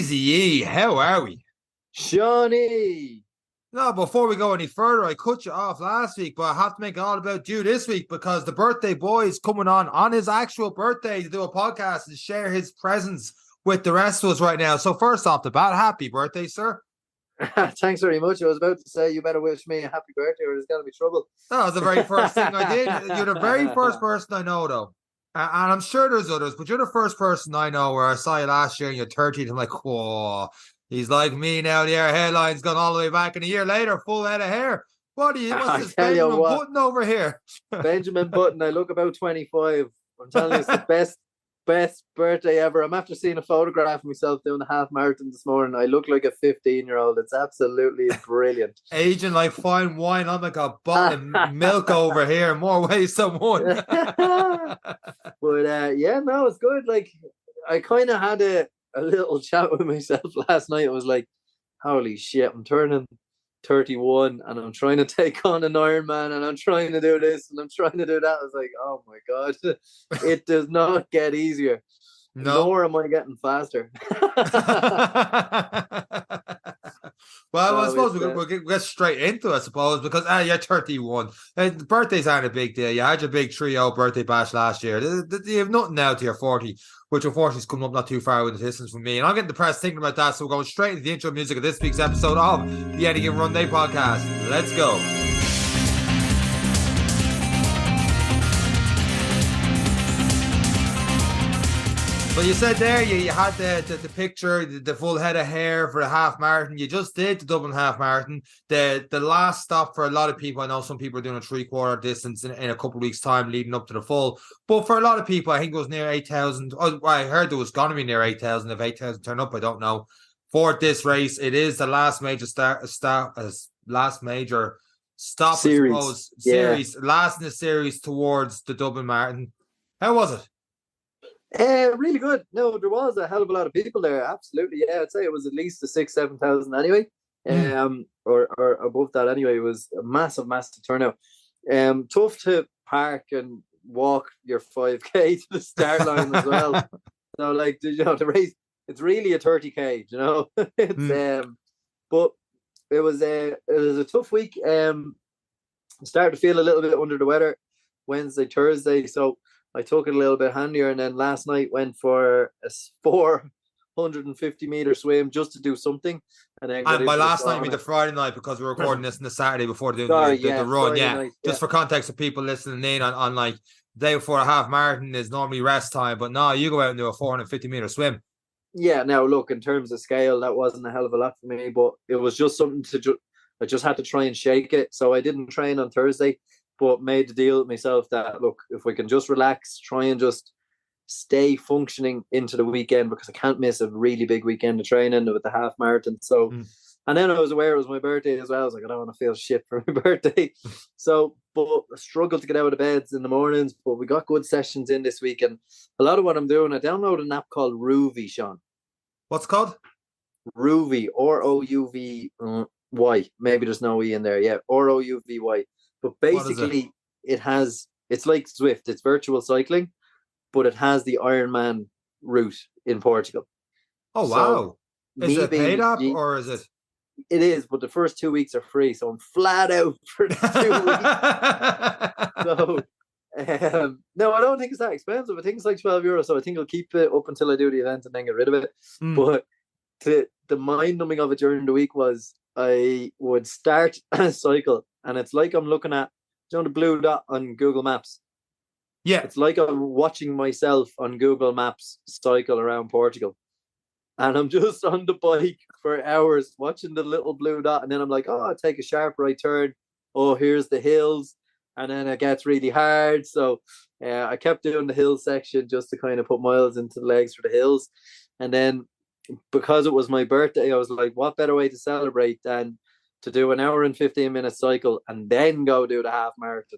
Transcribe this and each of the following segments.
Easy, how are we? Shawnee! No, before we go any further, I cut you off last week, but I have to make it all about you this week because the birthday boy is coming on his actual birthday to do a podcast and share his presence with the rest of us right now. So first off the bat, happy birthday, sir. Thanks very much. I was about to say you better wish me a happy birthday or there's going to be trouble. That was the very first thing I did. You're the very first person I know, though. And I'm sure there's others, but you're the first person I know where I saw you last year and you're 30 and I'm like, whoa, he's like me now. The hairline's gone all the way back, and a year later, full head of hair. What's this Benjamin Button over here? Benjamin Button, I look about 25. I'm telling you, it's the best birthday ever. I'm after seeing a photograph of myself doing the half marathon this morning. I look like a 15-year-old. It's absolutely brilliant. Aging like fine wine. I'm like a bottle of milk over here. More ways than one. But yeah, no, it's good. Like, I kind of had a little chat with myself last night. I was like, holy shit, I'm turning 31 and I'm trying to take on an Ironman and I'm trying to do this and I'm trying to do that. I was like, oh my God, it does not get easier. No. Nor am I getting faster. Well, I suppose we'll get straight into it, I suppose, because you're 31. And birthdays aren't a big deal. You had your big trio birthday bash last year. You have nothing now to your 40, which unfortunately is coming up not too far in the distance from me. And I'm getting depressed thinking about that, so we're going straight into the intro music of this week's episode of the Any Given Run Day podcast. Let's go. So you said there you had the picture, the full head of hair for the half marathon. You just did the Dublin Half Marathon. The last stop for a lot of people, I know some people are doing a 3/4 distance in a couple of weeks' time leading up to the full. But for a lot of people, I think it was near 8,000. Oh, I heard it was going to be near 8,000. If 8,000 turn up, I don't know. For this race, it is the last major stop series. I suppose, series, last in the series towards the Dublin Marathon. How was it? Really good. No, there was a hell of a lot of people there. Absolutely, yeah. I'd say it was at least a 6,000-7,000 anyway. Or above that anyway. It was a massive turnout. Tough to park and walk your 5k to the start line as well. So, like, the race, it's really a 30k. It's but it was a tough week. Started to feel a little bit under the weather Wednesday, Thursday. So I took it a little bit handier, and then last night went for a 450-meter swim just to do something. And then by last night, I mean the Friday night, because we're recording this on the Saturday before doing the run. Night, just for context of people listening in on like the day before a half marathon is normally rest time, but no, you go out and do a 450-meter swim. Yeah, now look, in terms of scale, that wasn't a hell of a lot for me, but it was just something I just had to try and shake it. So I didn't train on Thursday, but made the deal with myself that, look, if we can just relax, try and just stay functioning into the weekend, because I can't miss a really big weekend of training with the half marathon. So, and then I was aware it was my birthday as well. I was like, I don't want to feel shit for my birthday. So, but I struggled to get out of beds in the mornings, but we got good sessions in this week. And a lot of what I'm doing, I downloaded an app called Rouvy, Seán. What's it called? Rouvy, Rouvy. Maybe there's no E in there. Yeah, Rouvy. But basically, it's like Zwift. It's virtual cycling, but it has the Ironman route in Portugal. Oh, wow. Is it a paid app or is it? It is, but the first 2 weeks are free. So I'm flat out for the 2 weeks. So, no, I don't think it's that expensive. I think it's like €12. So I think I'll keep it up until I do the event and then get rid of it. But the mind-numbing of it during the week was I would start a cycle, and it's like I'm looking at, the blue dot on Google Maps. Yeah. It's like I'm watching myself on Google Maps cycle around Portugal. And I'm just on the bike for hours watching the little blue dot. And then I'm like, oh, I'll take a sharp right turn. Oh, here's the hills. And then it gets really hard. So I kept doing the hill section just to kind of put miles into the legs for the hills. And then because it was my birthday, I was like, what better way to celebrate than to do an hour and 15-minute cycle and then go do the half marathon.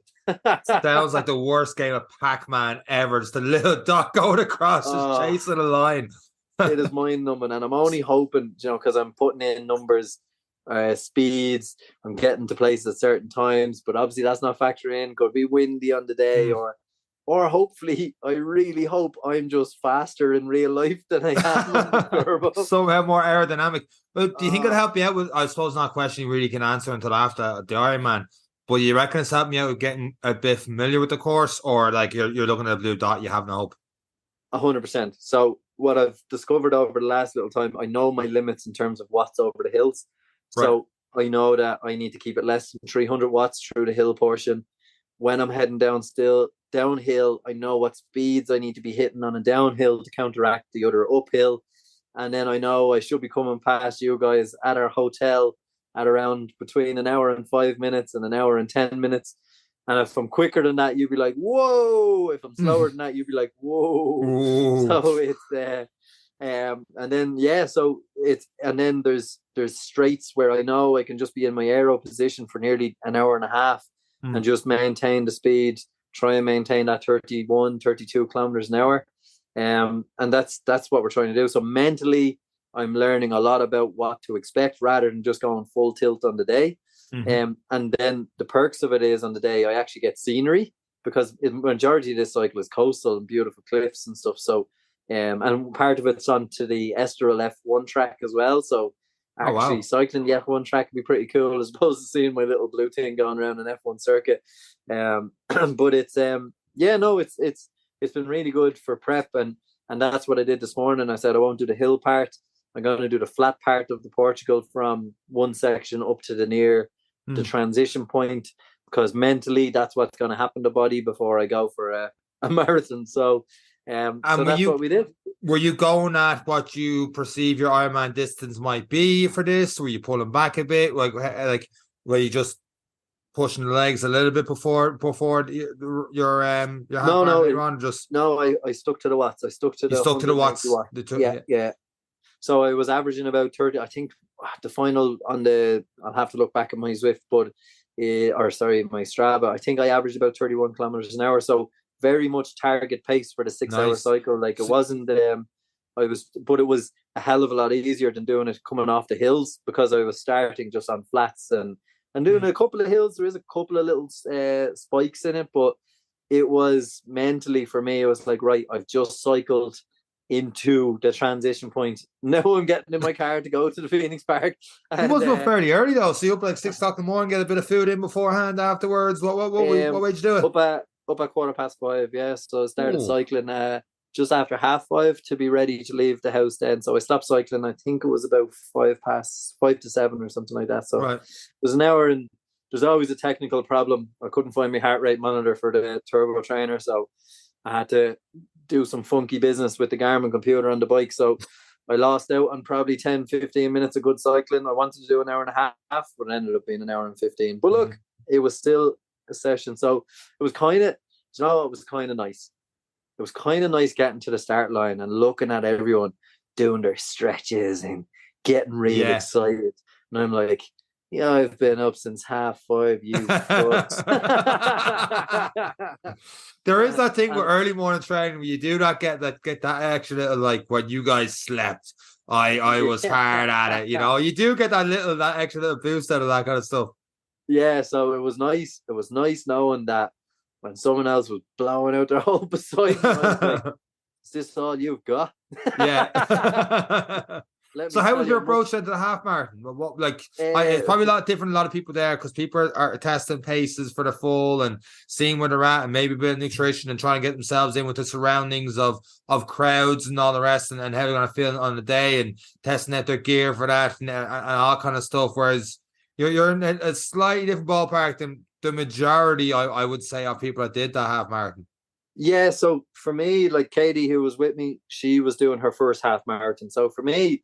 Sounds like the worst game of Pac-Man ever. Just a little dot going across, just chasing a line. It is mind-numbing, and I'm only hoping, because I'm putting in numbers, speeds, I'm getting to places at certain times, but obviously that's not factoring in. Could be windy on the day, or or hopefully, I really hope I'm just faster in real life than I am on the turbo. Somehow more aerodynamic. But do you think it'll Uh, help you out with? I suppose not a question you really can answer until after the Ironman. But you reckon it's helped me out with getting a bit familiar with the course, or like you're looking at a blue dot, you have no hope? 100%. So what I've discovered over the last little time, I know my limits in terms of watts over the hills. Right. So I know that I need to keep it less than 300 watts through the hill portion. When I'm heading downhill, I know what speeds I need to be hitting on a downhill to counteract the other uphill. And then I know I should be coming past you guys at our hotel at around between an hour and 5 minutes and an hour and 10 minutes. And if I'm quicker than that, you'd be like, whoa. If I'm slower than that, you'd be like, whoa. Ooh. So it's and then so and then there's straights where I know I can just be in my aero position for nearly an hour and a half and just maintain the speed, try and maintain that 31, 32 kilometers an hour. And that's what we're trying to do. So mentally, I'm learning a lot about what to expect rather than just going full tilt on the day. And then the perks of it is on the day I actually get scenery, because the majority of this cycle is coastal and beautiful cliffs and stuff. So and part of it's onto the Estoril F1 track as well. So actually cycling the F1 track can be pretty cool as opposed to seeing my little blue thing going around an F1 circuit. But it's it's been really good for prep, and that's what I did this morning. I said I won't do the hill part. I'm going to do the flat part of the Portugal from one section up to the transition point, because mentally that's what's going to happen to body before I go for a marathon. So so that's what we did. Were you going at what you perceive your Ironman distance might be for this? Were you pulling back a bit? Like were you just pushing the legs a little bit before your half marathon run? I stuck to the watts. I stuck to the watts. Yeah. So I was averaging about 30. I think the final I'll have to look back at my Zwift, but my Strava. I think I averaged about 31 kilometers an hour. So very much target pace for the 6-hour cycle. Like it wasn't, but it was a hell of a lot easier than doing it coming off the hills, because I was starting just on flats and doing a couple of hills. There is a couple of little spikes in it, but it was mentally for me, it was like, right, I've just cycled into the transition point. Now I'm getting in my car to go to the Phoenix Park. You must have fairly early though. So you up like 6 o'clock in the morning, get a bit of food in beforehand, afterwards. What way did you do it? Up at 5:15, yeah. So I started cycling just after 5:30 to be ready to leave the house then. So I stopped cycling, I think it was about 5 to 7 or something like that. So it was an hour, and there's always a technical problem. I couldn't find my heart rate monitor for the turbo trainer, so I had to do some funky business with the Garmin computer on the bike. So I lost out on probably 10-15 minutes of good cycling. I wanted to do an hour and a half, but it ended up being an hour and 15. But look, it was still a session. So it was kind of, it was kind of nice. It was kind of nice getting to the start line and looking at everyone doing their stretches and getting really excited. And I'm like, yeah, I've been up since 5:30, you fucks. There is that thing with early morning training where you do not get that extra little, like when you guys slept, I was hard at it. You know, you do get that extra little boost out of that kind of stuff. Yeah, so it was nice. It was nice knowing that when someone else was blowing out their hole beside me, I was like, is this all you've got? Yeah. So how was your approach to the half marathon? What it's probably a lot different. A lot of people there because people are testing paces for the full and seeing where they're at, and maybe a bit of nutrition and trying to get themselves in with the surroundings of crowds and all the rest, and how they're going to feel on the day, and testing out their gear for that and all kind of stuff. Whereas you're in a slightly different ballpark than the majority, I would say, of people that did that half marathon. Yeah, so for me, like Katie, who was with me, she was doing her first half marathon. So for me,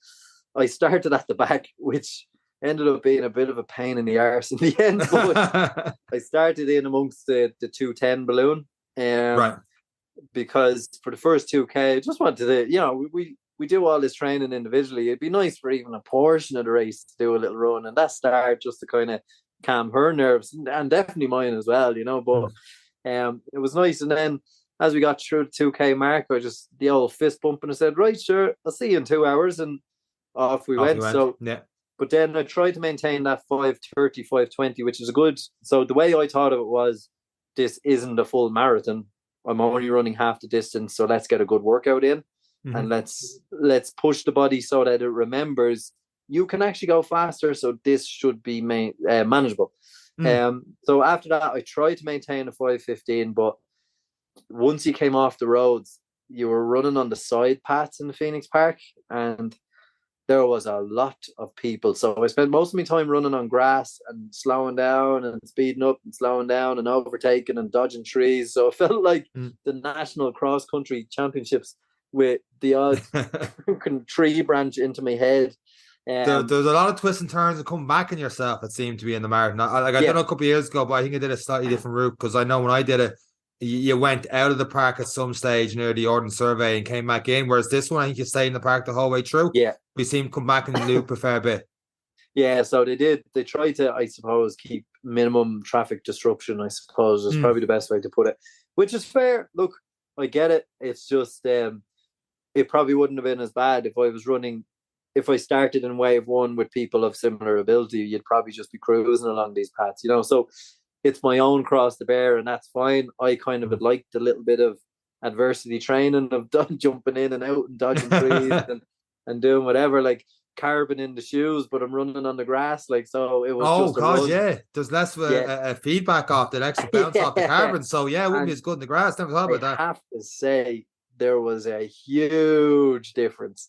I started at the back, which ended up being a bit of a pain in the arse in the end. But I started in amongst the 210 balloon. Right. Because for the first 2K, I just wanted to, we do all this training individually. It'd be nice for even a portion of the race to do a little run. And that started just to kind of calm her nerves and definitely mine as well, But it was nice. And then as we got through the 2K mark, I just the old fist bump and I said, right, sure, I'll see you in 2 hours. And off we went. So, yeah. But then I tried to maintain that 5:30, 5:20, which is good. So the way I thought of it was, this isn't a full marathon. I'm only running half the distance, so let's get a good workout in, and let's push the body so that it remembers you can actually go faster. So this should be manageable. So after that, I tried to maintain a 5:15, but once you came off the roads, you were running on the side paths in the Phoenix Park, and there was a lot of people. So I spent most of my time running on grass and slowing down and speeding up and slowing down and overtaking and dodging trees. So it felt like the national cross country championships with the odd tree branch into my head. There's a lot of twists and turns and coming back in yourself, it seemed to be in the marathon. I done it a couple of years ago, but I think I did a slightly different route, because I know when I did it, you went out of the park at some stage near the Ordnance Survey and came back in. Whereas this one, I think you stayed in the park the whole way through. Yeah. We seem to come back in the loop a fair bit. Yeah, so they did. They tried to, I suppose, keep minimum traffic disruption, I suppose, is probably the best way to put it. Which is fair. Look, I get it. It's just, it probably wouldn't have been as bad if I was running. If I started in wave one with people of similar ability, you'd probably just be cruising along these paths, you know. So it's my own cross to bear, and that's fine. I kind of would like a little bit of adversity training of jumping in and out and dodging trees and doing whatever, like carbon in the shoes, but I'm running on the grass, like, so it was just a run. Yeah, there's less a feedback off that extra bounce off the carbon, so yeah, it wouldn't be as good in the grass. Never thought about that. I have to say there was a huge difference.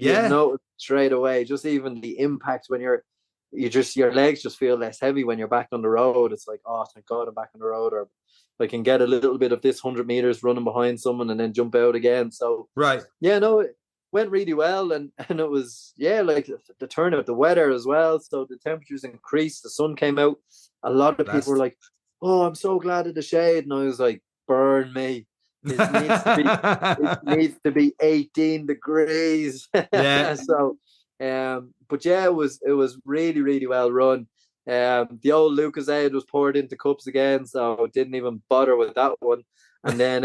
Yeah, you know, straight away, just even the impact when your legs just feel less heavy when you're back on the road. It's like, oh, thank God I'm back on the road, or I can get a little bit of this 100 meters running behind someone and then jump out again. So right, yeah, no, it went really well, and it was, yeah, like the turnout, the weather as well. So the temperatures increased, the sun came out. A lot of people were like, "Oh, I'm so glad of the shade," and I was like, "Burn me." It needs to be 18 degrees. Yeah. So, but yeah, it was really, really well run. The old Lucas Aid was poured into cups again, so didn't even bother with that one. And then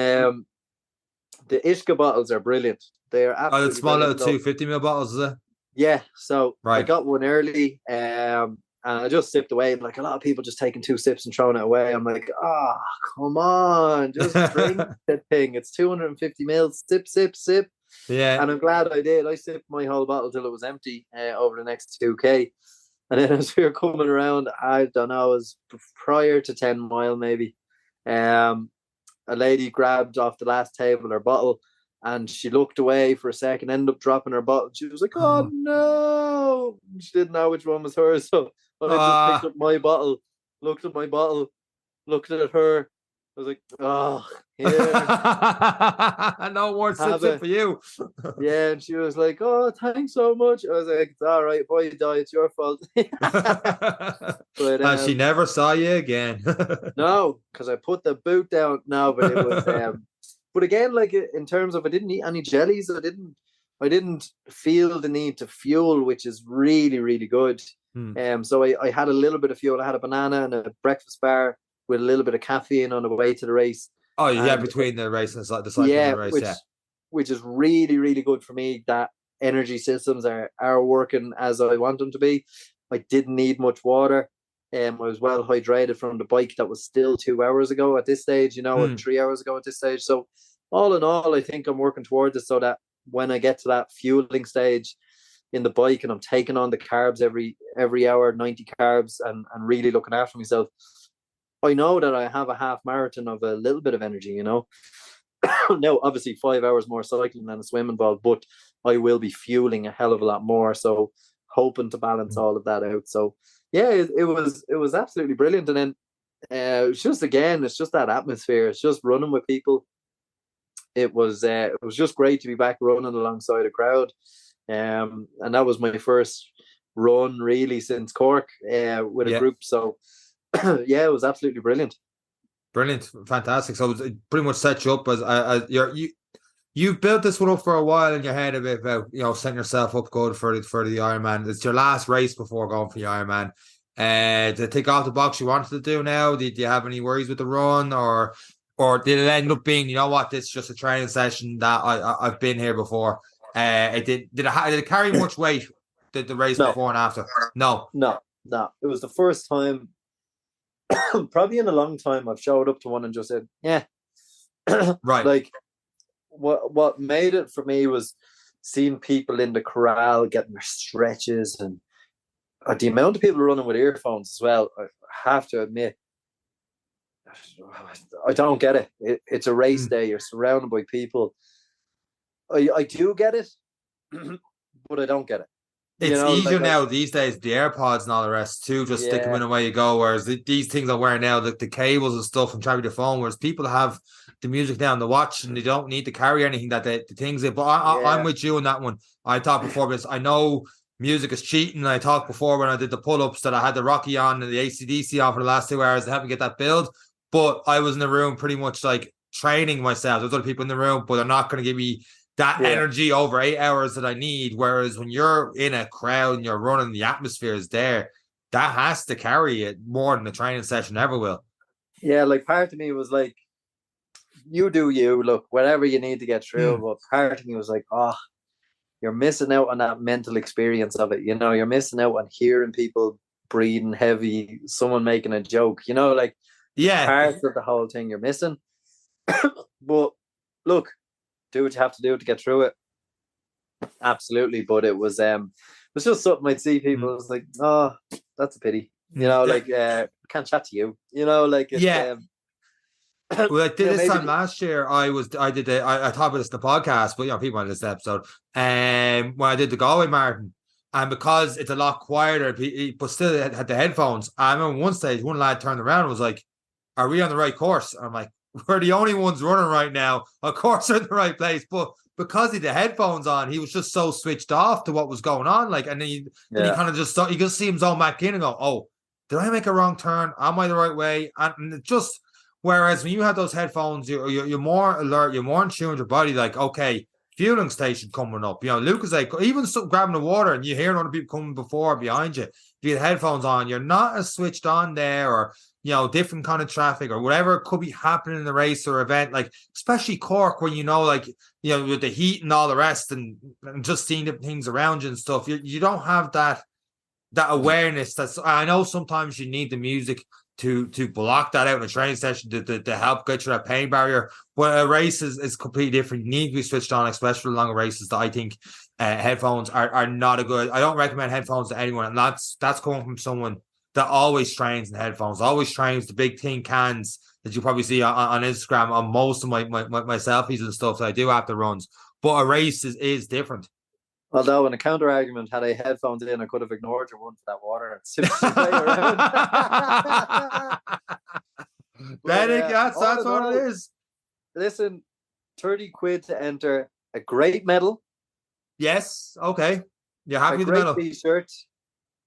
the Ishka bottles are brilliant. They are absolutely the small little brilliant. 250ml bottles, is it? Yeah, so right. I got one early, and I just sipped away. Like, a lot of people just taking 2 sips and throwing it away. I'm like, oh, come on, just drink the thing. It's 250 mils. Sip, sip, sip. Yeah. And I'm glad I did. I sipped my whole bottle till it was empty over the next 2K. And then as we were coming around, I don't know, it was prior to 10 mile maybe. A lady grabbed off the last table her bottle, and she looked away for a second, ended up dropping her bottle. She was like, oh no. She didn't know which one was hers. So I just picked up my bottle, looked at my bottle, looked at her. I was like, oh, yeah. No more sips for you. Yeah, and she was like, oh, thanks so much. I was like, it's all right. If I die, it's your fault. But and she never saw you again. No, because I put the boot down. No, but it was... but again, like, in terms of, I didn't eat any jellies. I didn't feel the need to fuel, which is really, really good. So I had a little bit of fuel. I had a banana and a breakfast bar with a little bit of caffeine on the way to the race. Oh, yeah, between the race and the cycle of the race, which is really, really good for me. That energy systems are working as I want them to be. I didn't need much water. I was well hydrated from the bike that was still 2 hours ago at this stage, or 3 hours ago at this stage. So all in all, I think I'm working towards it so that when I get to that fueling stage in the bike and I'm taking on the carbs every hour, 90 carbs, and really looking after myself, I know that I have a half marathon of a little bit of energy, Now, obviously 5 hours more cycling than a swim involved, but I will be fueling a hell of a lot more. So hoping to balance all of that out. So yeah, it was absolutely brilliant. And then it's just that atmosphere. It's just running with people. It was just great to be back running alongside a crowd. And that was my first run really since Cork with a group. So yeah, it was absolutely brilliant. Brilliant, fantastic. So it pretty much set you up as you built this one up for a while in your head a bit about setting yourself up good for the Ironman. It's your last race before going for the Ironman. To tick off the box you wanted to do now. Did you have any worries with the run, or did it end up being, this is just a training session that I've been here before? Did it carry much weight? The race before and after? No. It was the first time probably in a long time I've showed up to one and just said, yeah, Right. Like what made it for me was seeing people in the corral getting their stretches, and the amount of people running with earphones as well. I have to admit, I don't get it. It's a race day. You're surrounded by people. I do get it, but I don't get it. It's easier now these days, the AirPods and all the rest too, just stick them in away you go. Whereas these things I wear now, the cables and stuff and travel the phone, whereas people have the music down the watch and they don't need to carry anything that the things. But I'm with you on that one. I talked before this. I know music is cheating. I talked before when I did the pull-ups that I had the Rocky on and the AC/DC on for the last 2 hours to help me get that build. But I was in the room pretty much like training myself. There's other people in the room, but they're not going to give me that energy over 8 hours that I need. Whereas when you're in a crowd and you're running, the atmosphere is there. That has to carry it more than the training session ever will. Yeah, like part of me was like, you do you, look, whatever you need to get through. But part of me was like, oh, you're missing out on that mental experience of it. You know, you're missing out on hearing people breathing heavy, someone making a joke, you know, like parts of the whole thing you're missing. But look, do what you have to do to get through it. Absolutely. But it was just something I'd see people. It was like, oh, that's a pity. You know, like can't chat to you. You know, like it's, well, I did this time last year. I talked about this in the podcast, but people on this episode. When I did the Galway Marathon, and because it's a lot quieter, but still had the headphones. I remember one stage, one lad turned around and was like, "Are we on the right course?" And I'm like, "We're the only ones running right now. Of course, we're in the right place." But because he had the headphones on, he was just so switched off to what was going on. Like, and then he kind of just you just see him zone back in and go, "Oh, did I make a wrong turn? Am I the right way?" And it just. Whereas when you have those headphones, you're more alert, you're more in tune with your body. Like, okay, fueling station coming up. You know, Luke is like, even grabbing the water and you hear other people coming before or behind you. If you have headphones on, you're not as switched on there, or, different kind of traffic or whatever could be happening in the race or event. Like, especially Cork, when like, with the heat and all the rest and just seeing the things around you and stuff, you don't have that awareness. I know sometimes you need the music to block that out in a training session to help get through that pain barrier. But a race is completely different. You need to be switched on, especially for longer races. That I think headphones are not a good. I don't recommend headphones to anyone, and that's coming from someone that always trains in headphones, always trains the big tin cans that you probably see on Instagram on most of my selfies and stuff that I do after runs. But a race is different. Although in a counter argument, had I headphones in, I could have ignored your one for that water. That's what it is. Listen, 30 quid to enter, a great medal. Yes, okay. You're happy with the medal. A great t-shirt,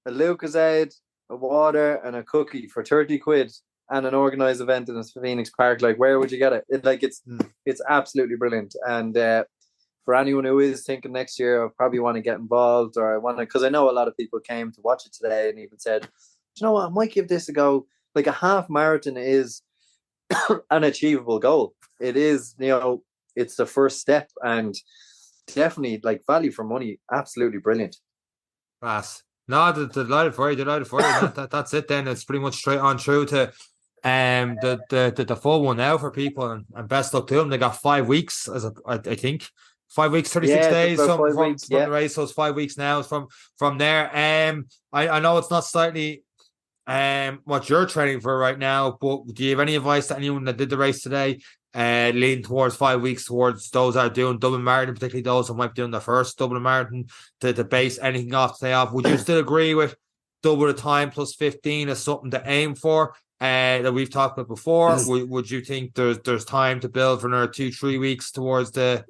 a Lucozade, a water, and a cookie for 30 quid and an organised event in Phoenix Park. Like, where would you get it? It's absolutely brilliant. And for anyone who is thinking next year, I probably want to get involved, or I want to, because I know a lot of people came to watch it today and even said, you know what, I might give this a go. Like, a half marathon is an achievable goal. It is, it's the first step, and definitely, like, value for money, absolutely brilliant. Class. No, delighted for you. That's it then. It's pretty much straight on through to the full one now for people, and best luck to them. They got 5 weeks, I think. 5 weeks, 36 days from the race. So it's 5 weeks now from there. I know it's not slightly what you're training for right now, but do you have any advice to anyone that did the race today, leading towards 5 weeks, towards those that are doing Dublin Marathon, particularly those who might be doing the first Dublin Marathon, to base anything off today off? Would you still agree with double the time plus 15 as something to aim for? That we've talked about before. Would you think there's time to build for another 2-3 weeks towards to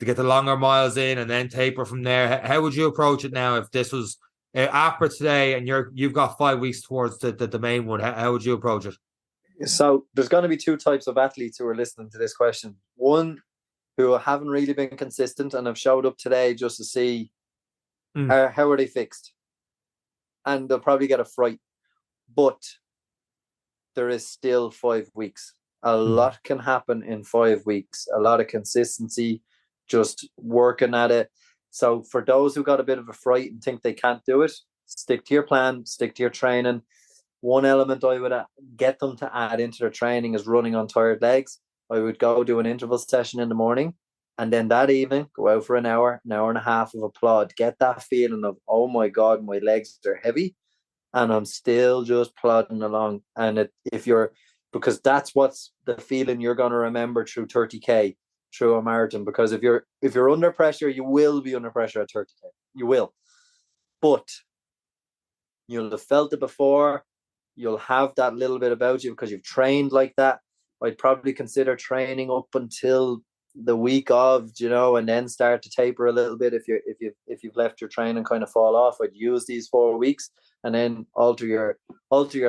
get the longer miles in and then taper from there? How would you approach it now if this was after today and you've got 5 weeks towards the main one? How would you approach it? So there's going to be two types of athletes who are listening to this question. One who haven't really been consistent and have showed up today just to see how are they fixed, and they'll probably get a fright. But there is still 5 weeks. A lot can happen in 5 weeks. A lot of consistency, just working at it. So for those who got a bit of a fright and think they can't do it, stick to your plan, stick to your training. One element I would get them to add into their training is running on tired legs. I would go do an interval session in the morning, and then that evening go out for an hour and a half of applaud. Get that feeling of, oh my God, my legs are heavy, and I'm still just plodding along. And because that's what's the feeling you're going to remember through 30K, through a marathon. Because if you're under pressure, you will be under pressure at 30K. You will. But you'll have felt it before. You'll have that little bit about you because you've trained like that. I'd probably consider training up until the week of, and then start to taper a little bit. If you've left your training kind of fall off, I'd use these 4 weeks and then alter your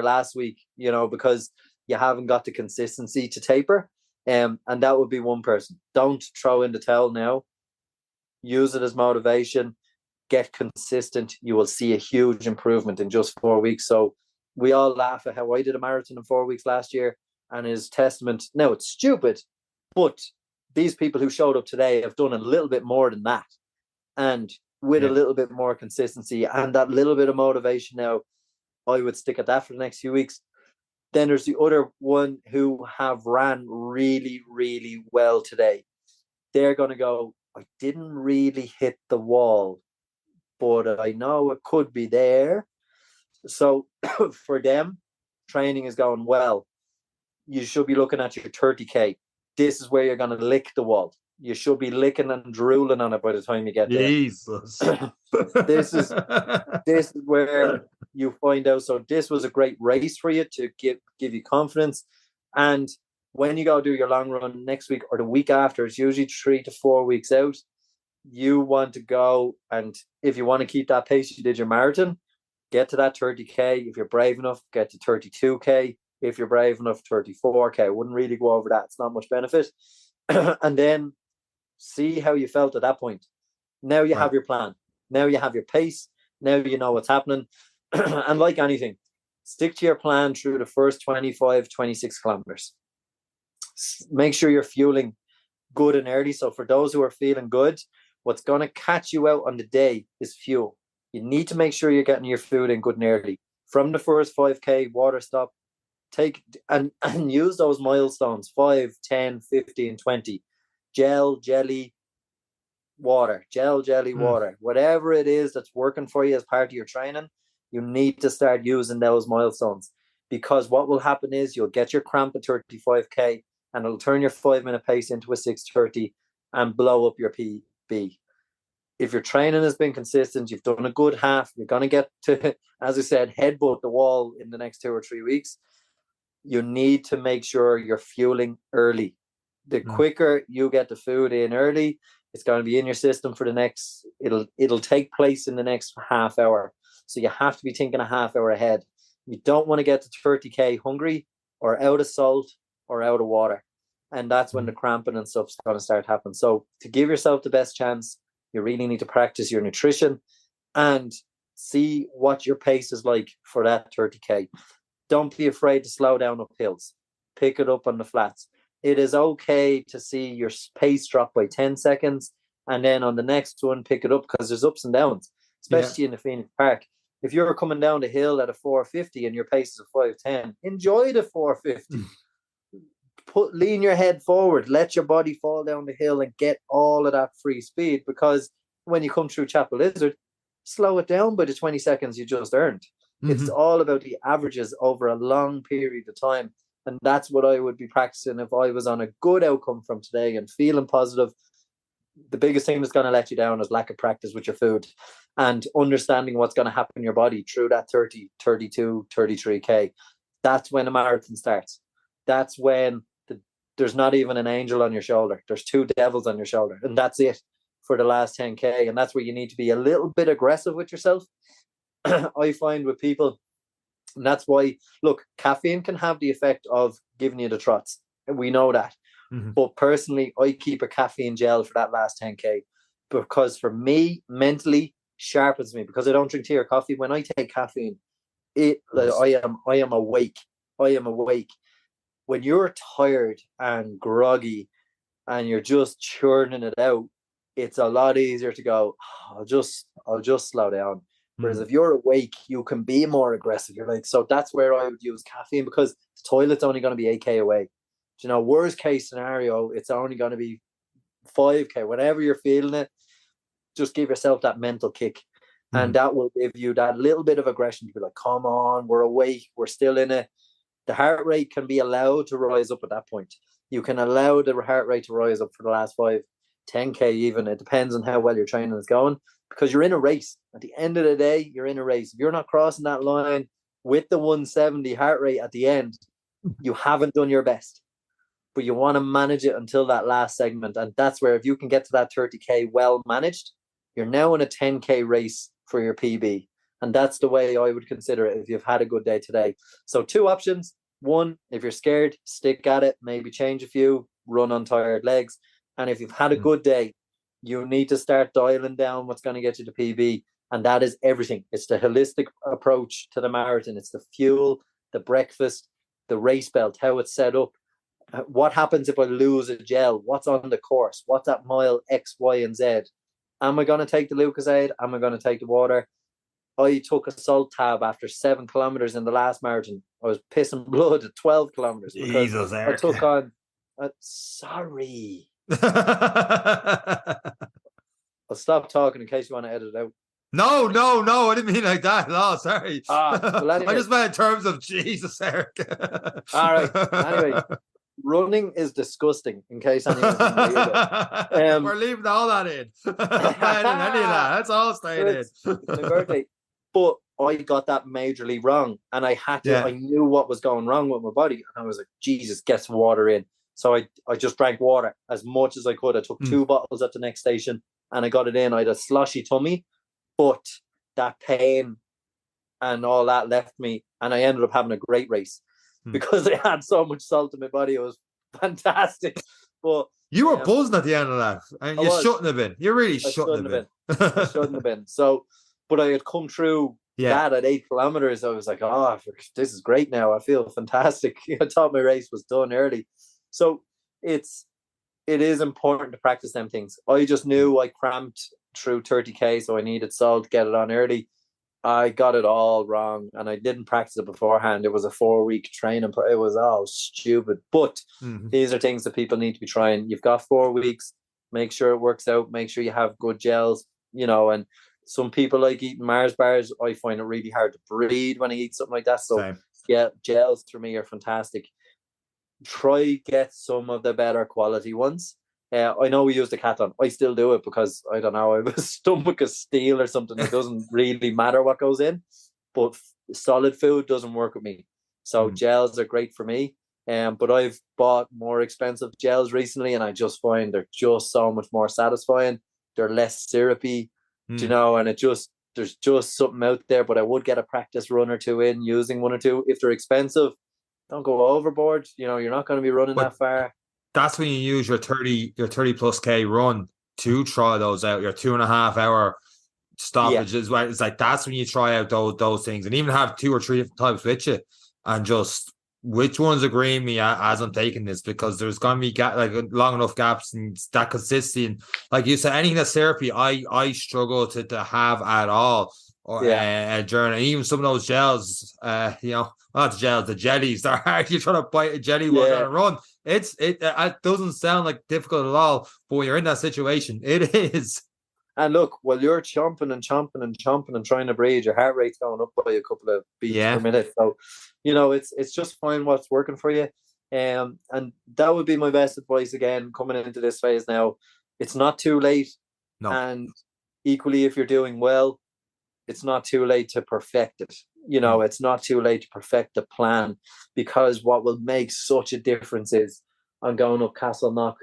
last week, because you haven't got the consistency to taper. And that would be one person. Don't throw in the towel now. Use it as motivation. Get consistent. You will see a huge improvement in just 4 weeks. So we all laugh at how I did a marathon in 4 weeks last year, and is testament. Now, it's stupid, but these people who showed up today have done a little bit more than that, and with a little bit more consistency and that little bit of motivation. Now, I would stick at that for the next few weeks. Then there's the other one who have ran really, really well today. They're going to go, I didn't really hit the wall, but I know it could be there. So for them, training is going well. You should be looking at your 30K. This is where you're going to lick the wall. You should be licking and drooling on it by the time you get there. Jesus. This is where you find out. So this was a great race for you to give you confidence. And when you go do your long run next week or the week after, it's usually 3 to 4 weeks out. You want to go, and if you want to keep that pace, you did your marathon, get to that 30K. If you're brave enough, get to 32K. If you're brave enough, 34K. I wouldn't really go over that. It's not much benefit. And then see how you felt at that point. Now you have your plan. Now you have your pace. Now you know what's happening. And like anything, stick to your plan through the first 25, 26 kilometers. Make sure you're fueling good and early. So for those who are feeling good, what's going to catch you out on the day is fuel. You need to make sure you're getting your food in good and early. From the first 5K, water stop, take and use those milestones, 5, 10, 15, 20. Gel, jelly, water. Gel, jelly, water. Whatever it is that's working for you as part of your training, you need to start using those milestones. Because what will happen is you'll get your cramp at 35K and it'll turn your 5-minute pace into a 6:30 and blow up your PB. If your training has been consistent, you've done a good half, you're going to get to, as I said, headbutt the wall in the next 2 or 3 weeks. You need to make sure you're fueling early. The quicker you get the food in early, it's going to be in your system for the next, it'll take place in the next half hour. So you have to be thinking a half hour ahead. You don't want to get to 30K hungry or out of salt or out of water. And that's when the cramping and stuff's going to start happening. So to give yourself the best chance, you really need to practice your nutrition and see what your pace is like for that 30K. Don't be afraid to slow down up hills. Pick it up on the flats. It is okay to see your pace drop by 10 seconds and then on the next one, pick it up, because there's ups and downs, especially in the Phoenix Park. If you're coming down the hill at a 450 and your pace is a 5:10, enjoy the 450. Lean your head forward, let your body fall down the hill and get all of that free speed, because when you come through Chapel Lizard, slow it down by the 20 seconds you just earned. It's all about the averages over a long period of time. And that's what I would be practicing if I was on a good outcome from today and feeling positive. The biggest thing that's going to let you down is lack of practice with your food and understanding what's going to happen in your body through that 30, 32, 33K. That's when a marathon starts. That's when there's not even an angel on your shoulder. There's 2 devils on your shoulder. And that's it for the last 10K. And that's where you need to be a little bit aggressive with yourself. I find with people, and that's why, look, caffeine can have the effect of giving you the trots. And we know that. But personally, I keep a caffeine gel for that last 10K, because for me, mentally sharpens me, because I don't drink tea or coffee. When I take caffeine, I am awake. I am awake. When you're tired and groggy and you're just churning it out, it's a lot easier to go, I'll just slow down. Whereas if you're awake, you can be more aggressive. You're like, so that's where I would use caffeine, because the toilet's only going to be 8K away. You know, worst case scenario, it's only going to be 5K, whenever you're feeling it, just give yourself that mental kick. And that will give you that little bit of aggression to be like, come on, we're awake, we're still in it. The heart rate can be allowed to rise up at that point. You can allow the heart rate to rise up for the last 10K even. It depends on how well your training is going, because you're in a race. At the end of the day, you're in a race. If you're not crossing that line with the 170 heart rate at the end, you haven't done your best. But you want to manage it until that last segment. And that's where, if you can get to that 30K well managed, you're now in a 10K race for your PB. And that's the way I would consider it if you've had a good day today. So 2 options. 1, if you're scared, stick at it, maybe change a few, run on tired legs. And if you've had a good day, you need to start dialing down what's going to get you to PB. And that is everything. It's the holistic approach to the marathon. It's the fuel, the breakfast, the race belt, how it's set up. What happens if I lose a gel? What's on the course? What's at mile X, Y, and Z? Am I going to take the Lucozade? Am I going to take the water? I took a salt tab after 7 kilometers in the last marathon. I was pissing blood at 12 kilometers because Jesus, I took on. Sorry. I'll stop talking in case you want to edit it out. No, I didn't mean like that. No, sorry. Well, anyway. I just meant in terms of Jesus, Eric. All right. Anyway, running is disgusting, in case anyone's we're leaving all that in. Not adding any of that. That's all staying in. It's my birthday. But I got that majorly wrong. And I had to, I knew what was going wrong with my body. And I was like, Jesus, get some water in. So I just drank water as much as I could. I took 2 bottles at the next station and I got it in. I had a sloshy tummy, but that pain and all that left me. And I ended up having a great race because I had so much salt in my body. It was fantastic. But you were buzzing at the end of that. And you shouldn't have been. You really shouldn't have been. I shouldn't have been. So, but I had come through that at 8 kilometers. I was like, oh, this is great now. I feel fantastic. I thought my race was done early. So it is important to practice them things. I just knew I cramped through 30K, so I needed salt, get it on early. I got it all wrong and I didn't practice it beforehand. It was a 4-week training. It was all stupid. But these are things that people need to be trying. You've got 4 weeks. Make sure it works out. Make sure you have good gels, and some people like eating Mars bars. I find it really hard to breathe when I eat something like that. So yeah, gels for me are fantastic. Try get some of the better quality ones. I know we use the Decathlon. I still do it because I don't know, I have a stomach of steel or something. It doesn't really matter what goes in, but solid food doesn't work with me. So gels are great for me. But I've bought more expensive gels recently, and I just find they're just so much more satisfying. They're less syrupy, and there's just something out there. But I would get a practice run or 2 in using 1 or 2. If they're expensive, don't go overboard. You're not going to be running that far. That's when you use your 30 plus K run to try those out, your 2.5 hour stoppage as well. It's like that's when you try out those things, and even have 2 or 3 different types with you, and just which one's agreeing me as I'm taking this, because there's gonna be long enough gaps and that consistency. And like you said, anything that's therapy, I struggle to have at all. Or during, and even some of those gels, not the gels, the jellies, they're hard. You're trying to bite a jelly while you're on a run. It doesn't sound like difficult at all, but when you're in that situation, it is. And look, while you're chomping and trying to breathe, your heart rate's going up by a couple of beats per minute. So, it's just find what's working for you. And that would be my best advice again, coming into this phase now. It's not too late. No. And equally, if you're doing well, it's not too late to perfect it. It's not too late to perfect the plan, because what will make such a difference is I'm going up Castleknock.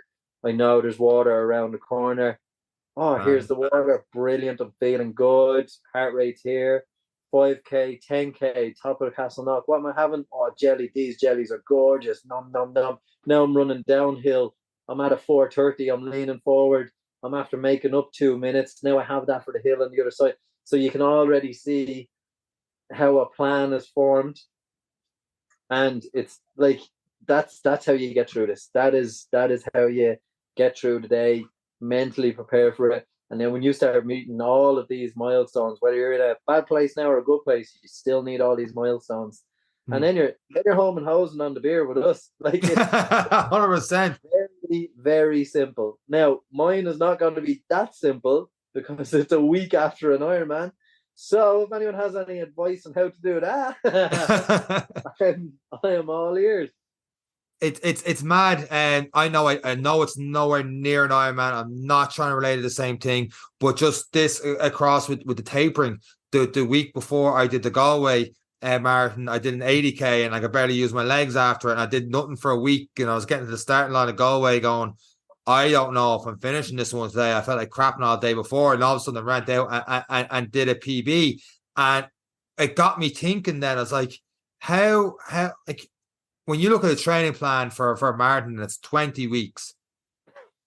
I know there's water around the corner. Oh, here's the water. Brilliant. I'm feeling good. Heart rate's here. 5K, 10K, top of the Castleknock. What am I having? Oh, jelly. These jellies are gorgeous. Nom, nom, nom. Now I'm running downhill. I'm at a 4:30. I'm leaning forward. I'm after making up 2 minutes. Now I have that for the hill on the other side. So you can already see how a plan is formed. And it's like, that's how you get through this. That is how you get through the day, mentally prepare for it. And then when you start meeting all of these milestones, whether you're in a bad place now or a good place, you still need all these milestones. And then you're home and hosing on the beer with us. Like, it's 100%. very, very simple. Now, mine is not going to be that simple because it's a week after an Ironman. So if anyone has any advice on how to do that, I am all ears. It's mad, and I know it's nowhere near an Ironman. I'm not trying to relate to the same thing, but just this across with the tapering. The week before I did the Galway marathon, I did an 80k, and I could barely use my legs after it. And I did nothing for a week, and I was getting to the starting line of Galway, going, I don't know if I'm finishing this one today. I felt like crapping all day before, and all of a sudden I ran out and did a PB, and it got me thinking. Then I was like, how like, when you look at a training plan for a marathon, it's 20 weeks.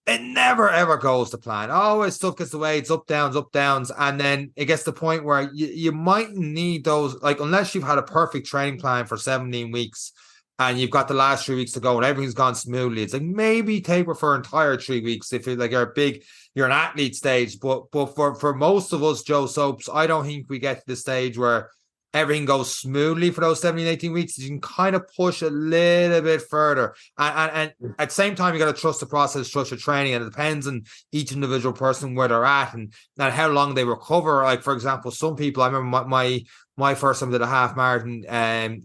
It never ever goes to plan. Always stuff gets the way. It's up downs, and then it gets to the point where you might need those, like, unless you've had a perfect training plan for 17 weeks and you've got the last 3 weeks to go and everything's gone smoothly. It's like maybe taper for an entire 3 weeks if you're like you're an athlete stage. But for most of us, Joe Soaps, I don't think we get to the stage where everything goes smoothly for those 17, 18 weeks. You can kind of push a little bit further. And at the same time, you got to trust the process, trust your training. And it depends on each individual person where they're at and how long they recover. Like, for example, some people, I remember my first time I did a half marathon,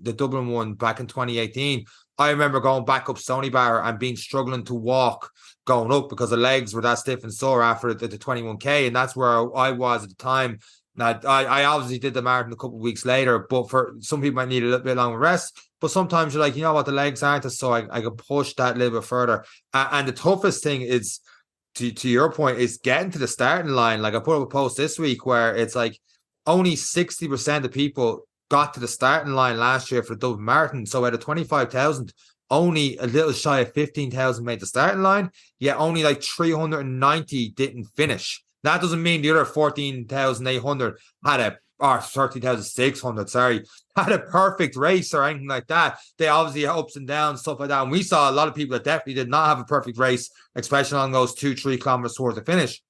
the Dublin one back in 2018. I remember going back up Stony Bar and struggling to walk going up because the legs were that stiff and sore after the 21k. And that's where I was at the time. Now, I obviously did the marathon a couple of weeks later, but for some people might need a little bit longer rest. But sometimes you're like, you know what, the legs aren't, so I can push that a little bit further. And the toughest thing is, to your point, is getting to the starting line. Like, I put up a post this week where it's like only 60% of people got to the starting line last year for the Dublin Marathon. So out of 25,000, only a little shy of 15,000 made the starting line, yet only like 390 didn't finish. That doesn't mean the other 14,800 or 13,600, had a perfect race or anything like that. They obviously had ups and downs, stuff like that. And we saw a lot of people that definitely did not have a perfect race, especially on those 2-3 kilometers towards the finish.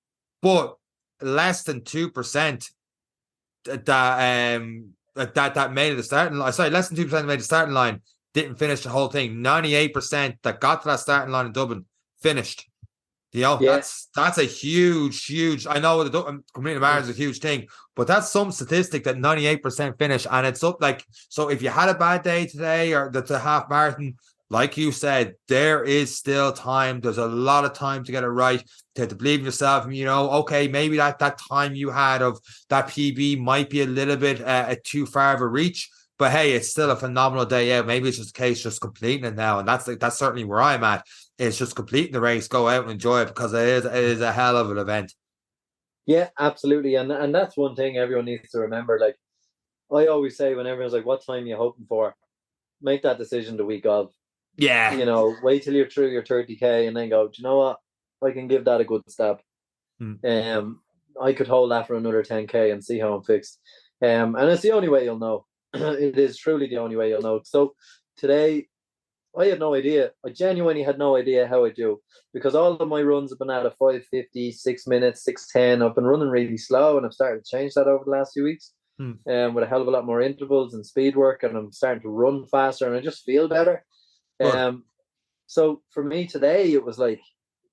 But less than 2% that made it the starting line. Sorry, less than 2% made the starting line, didn't finish the whole thing. 98% that got to that starting line in Dublin finished. You know, yeah. That's a huge. I know the completing a marathon is a huge thing, but that's some statistic that 98% finish, and it's up like, so. If you had a bad day today or the half marathon, like you said, there is still time. There's a lot of time to get it right. To believe in yourself. You know, okay, maybe that time you had of that PB might be a little bit too far of a reach. But hey, it's still a phenomenal day out. Maybe it's just a case just completing it now, and that's certainly where I'm at. It's just completing the race, go out and enjoy it, because it is a hell of an event. Yeah, absolutely, and that's one thing everyone needs to remember. Like, I always say when everyone's like, "What time are you hoping for?" Make that decision the week of. Yeah, you know, wait till you're through your 30k and then go, do you know what? I can give that a good stab. I could hold that for another 10k and see how I'm fixed. And it's the only way you'll know. It is truly the only way you'll know. So today, I had no idea. I genuinely had no idea how I do, because all of my runs have been at a 5:50, 6 minutes, 6:10. I've been running really slow, and I've started to change that over the last few weeks. With a hell of a lot more intervals and speed work, and I'm starting to run faster, and I just feel better. So for me today, it was like,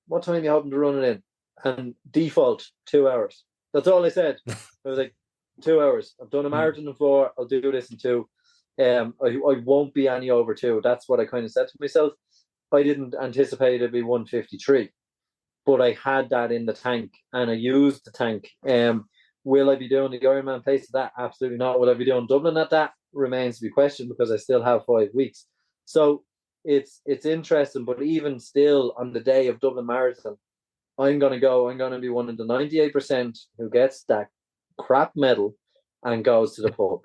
what time are you hoping to run it in? And default 2 hours. That's all I said. I was like, 2 hours. I've done a marathon before. I'll do this in 2. I won't be any over 2. That's what I kind of said to myself. I didn't anticipate it'd be 1:53, but I had that in the tank, and I used the tank. Will I be doing the Ironman pace at that? Absolutely not. Will I be doing Dublin at that? Remains to be questioned, because I still have 5 weeks. So it's interesting, but even still, on the day of Dublin Marathon, I'm going to be one of the 98% who gets that crap medal and goes to the pub.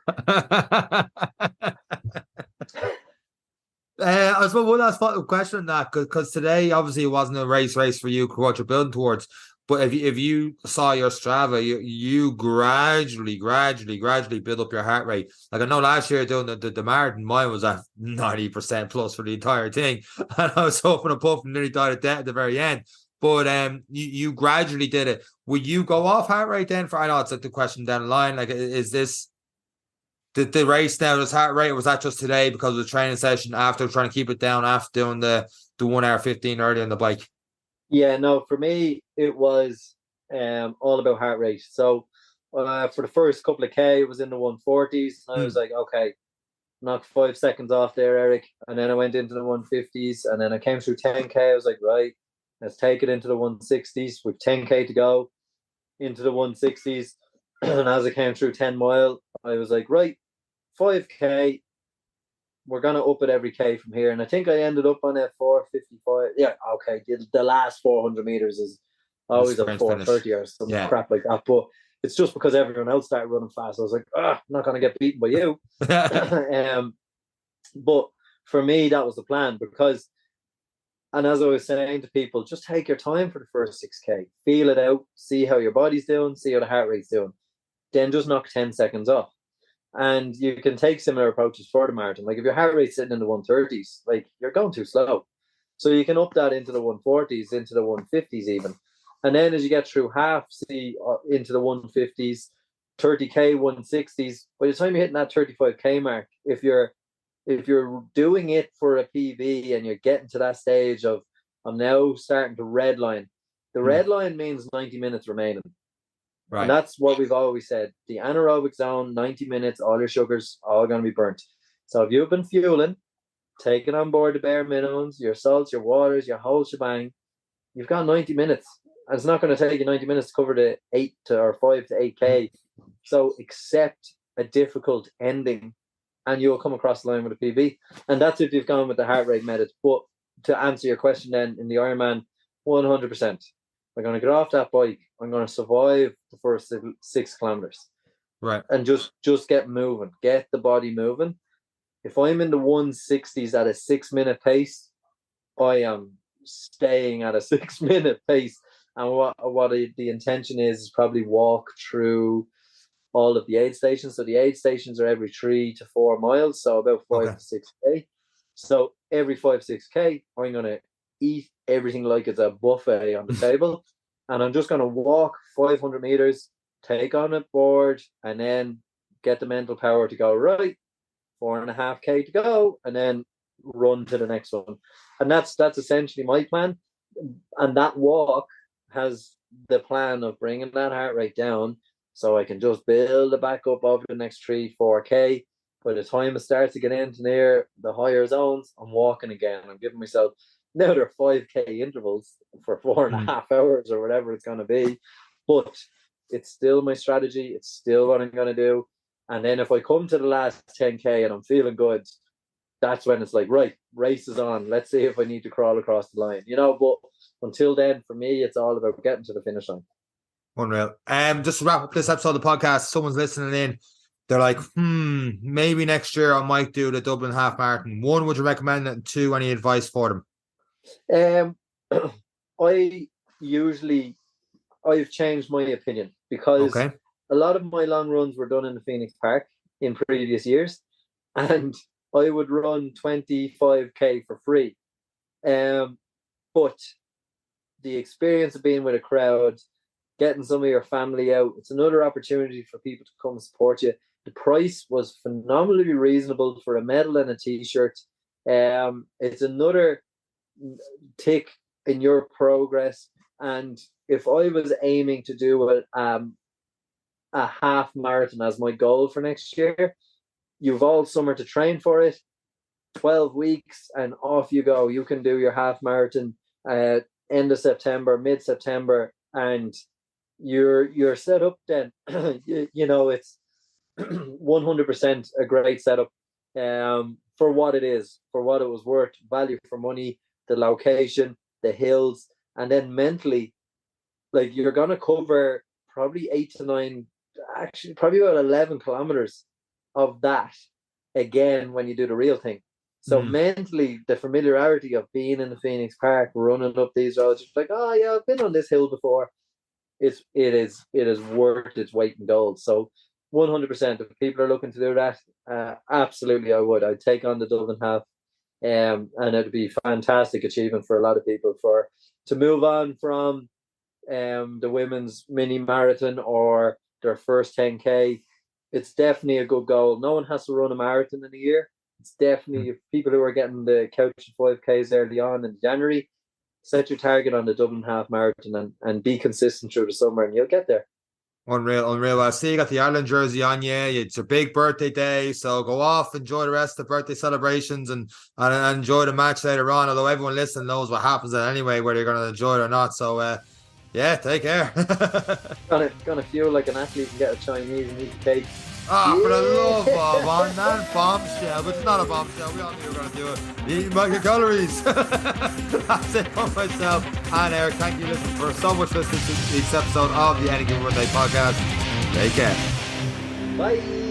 I suppose one last question on that, because today obviously it wasn't a race for you, what you're building towards. But if you saw your Strava, you gradually build up your heart rate. Like, I know last year doing the marathon, mine was at 90% plus for the entire thing, and I was hoping to puff and nearly died of death at the very end. But you gradually did it. Will you go off heart rate then? I know it's like the question down the line. Like, is this The race now, this heart rate, was that just today because of the training session after trying to keep it down after doing the 1 hour 15 early on the bike? Yeah, no, for me it was all about heart rate. So for the first couple of K, it was in the 140s. And I was like, okay, knock 5 seconds off there, Eric. And then I went into the 150s, and then I came through 10K. I was like, right, let's take it into the 160s with 10K to go into the 160s. And as I came through 10 mile, I was like, right, 5K, we're gonna up it every K from here. And I think I ended up on a 455. Yeah, okay. The last 400 meters is always a 430 or some crap like that. But it's just because everyone else started running fast. I was like, I'm not gonna get beaten by you. But for me, that was the plan, because, and as I was saying to people, just take your time for the first 6K, feel it out, see how your body's doing, see how the heart rate's doing, then just knock 10 seconds off. And you can take similar approaches for the marathon. Like if your heart rate's sitting in the 130s, like you're going too slow. So you can up that into the 140s, into the 150s even. And then as you get through half, see into the 150s, 30K, 160s. By the time you're hitting that 35K mark, if you're doing it for a PB and you're getting to that stage of, I'm now starting to red line. The red line means 90 minutes remaining. Right. And that's what we've always said. The anaerobic zone, 90 minutes, all your sugars, all going to be burnt. So if you've been fueling, taking on board the bare minimums, your salts, your waters, your whole shebang, you've got 90 minutes. And it's not going to take you 90 minutes to cover the 5 to 8K. So accept a difficult ending and you'll come across the line with a PB. And that's if you've gone with the heart rate method. But to answer your question then, in the Ironman, 100%. I'm going to get off that bike. I'm going to survive the first 6 kilometers. Right. And just get moving. Get the body moving. If I'm in the 160s at a 6-minute pace, I am staying at a 6-minute pace. And what the intention is probably walk through all of the aid stations. So the aid stations are every 3 to 4 miles, so about 5 to 6K. So every 5-6K, I'm going to eat everything like it's a buffet on the table, and I'm just going to walk 500 meters, take on a board, and then get the mental power to go, right, 4.5K to go, and then run to the next one. And that's essentially my plan. And that walk has the plan of bringing that heart rate down so I can just build it back up over the next 3-4K. By the time it starts to get into near the higher zones, I'm walking again. I'm giving myself, now they're 5K intervals for 4.5 hours or whatever it's going to be. But it's still my strategy. It's still what I'm going to do. And then if I come to the last 10K and I'm feeling good, that's when it's like, right, race is on. Let's see if I need to crawl across the line, But until then, for me, it's all about getting to the finish line. Unreal. Just to wrap up this episode of the podcast, someone's listening in. They're like, maybe next year I might do the Dublin Half Marathon. 1, would you recommend it? And 2, any advice for them? I've changed my opinion because a lot of my long runs were done in the Phoenix Park in previous years, and I would run 25K for free. But the experience of being with a crowd, getting some of your family out, it's another opportunity for people to come support you. The price was phenomenally reasonable for a medal and a t-shirt. It's another tick in your progress. And if I was aiming to do a half marathon as my goal for next year, you've all summer to train for it, 12 weeks, and off you go. You can do your half marathon end of September, mid-September, and you're set up then. It's 100% a great setup for what it is, for what it was worth, value for money, the location, the hills, and then mentally, like, you're going to cover probably 8 to 9, actually probably about 11 kilometers of that again when you do the real thing. So mentally, the familiarity of being in the Phoenix Park, running up these roads, it's like, oh yeah, I've been on this hill before. It is worth its weight in gold. So 100%, if people are looking to do that, absolutely I would. I'd take on the Dublin Half, and it'd be fantastic achievement for a lot of people to move on from the women's mini marathon or their first 10K it's definitely a good goal. No one has to run a marathon in a year. It's definitely people who are getting the couch 5Ks early on in January. Set your target on the Dublin Half Marathon and be consistent through the summer, and you'll get there. Unreal, unreal. I see you got the Ireland jersey on you. It's your big birthday day, so go off, enjoy the rest of the birthday celebrations, and enjoy the match later on. Although everyone listening knows what happens then anyway, whether you're going to enjoy it or not. So, yeah, take care. Gonna feel like an athlete and get a Chinese and eat a cake. For the love of on that bombshell, but it's not a bombshell. We all knew we were going to do it. Eating back your calories. That's it for myself and Eric. Thank you, listen, for so much listening to this episode of the Any Given Monday podcast. Take care. Bye.